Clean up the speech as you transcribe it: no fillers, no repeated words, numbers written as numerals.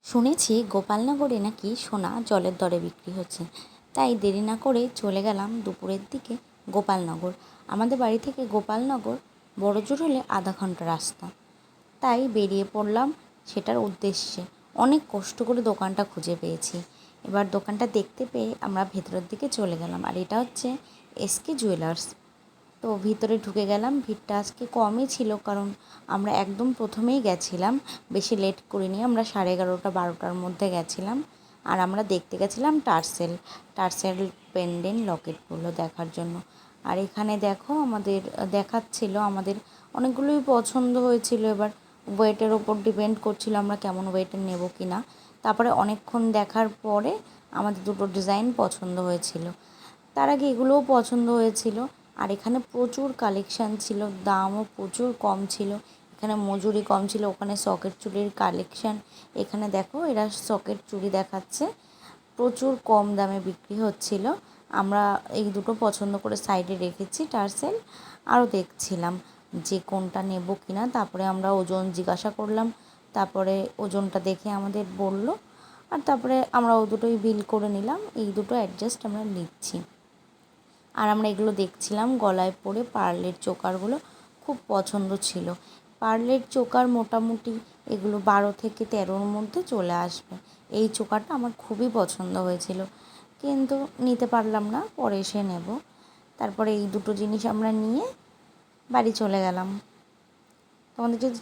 শুনেছি গোপালনগরে নাকি সোনা জলের দরে বিক্রি হচ্ছে, তাই দেরি না করে চলে গেলাম দুপুরের দিকে গোপালনগর। আমাদের বাড়ি থেকে গোপালনগর বড়জোর হলে আধা ঘন্টা রাস্তা, তাই বেরিয়ে পড়লাম সেটার উদ্দেশ্যে। অনেক কষ্ট করে দোকানটা খুঁজে পেয়েছি। এবার দোকানটা দেখতে পেয়ে আমরা ভেতরের দিকে চলে গেলাম, আর এটা হচ্ছে এসকে জুয়েলার্স। তো ভিতরে ঢুকে গেলাম। ভিড়টা আজকে কমই ছিল, কারণ আমরা একদম প্রথমেই গেছিলাম, বেশি লেট করিনি। আমরা 11:30-12টার মধ্যে গেছিলাম, আর আমরা দেখতে গেছিলাম টার্সেল পেন্ডেন্ট লকেটগুলো দেখার জন্য। আর এখানে দেখো আমাদের দেখাচ্ছিল, আমাদের অনেকগুলোই পছন্দ হয়েছিল। এবার ওয়েটের ওপর ডিপেন্ড করছিল আমরা কেমন ওয়েটের নেব কি না। তারপরে অনেকক্ষণ দেখার পরে আমাদের দুটো ডিজাইন পছন্দ হয়েছিল, তার আগে এগুলোও পছন্দ হয়েছিল। আর এখানে প্রচুর কালেকশান ছিল, দামও প্রচুর কম ছিল। এখানে মজুরি কম ছিল, ওখানে সকেট চুড়ির কালেকশান। এখানে দেখো এরা সকেট চুড়ি দেখাচ্ছে, প্রচুর কম দামে বিক্রি হচ্ছিল। আমরা এই দুটো পছন্দ করে সাইডে রেখেছি টার্সেল। আরও দেখছিলাম যে কোনটা নেব কি না। তারপরে আমরা ওজন জিজ্ঞাসা করলাম, তারপরে ওজনটা দেখে আমাদের বলল, আর তারপরে আমরা ও দুটোই বিল করে নিলাম। এই দুটো অ্যাডজাস্ট আমরা নিচ্ছি। আর আমরা এগুলো দেখছিলাম। গলায় পরে পার্লের চোকারগুলো খুব পছন্দ ছিল। পার্লের চোকার মোটামুটি এগুলো 12 থেকে 13-র মধ্যে চলে আসবে। এই চোকারটা আমার খুবই পছন্দ হয়েছিল, কিন্তু নিতে পারলাম না, পরে এসে নেব। তারপরে এই দুটো জিনিস আমরা নিয়ে বাড়ি চলে গেলাম। তোমাদের যদি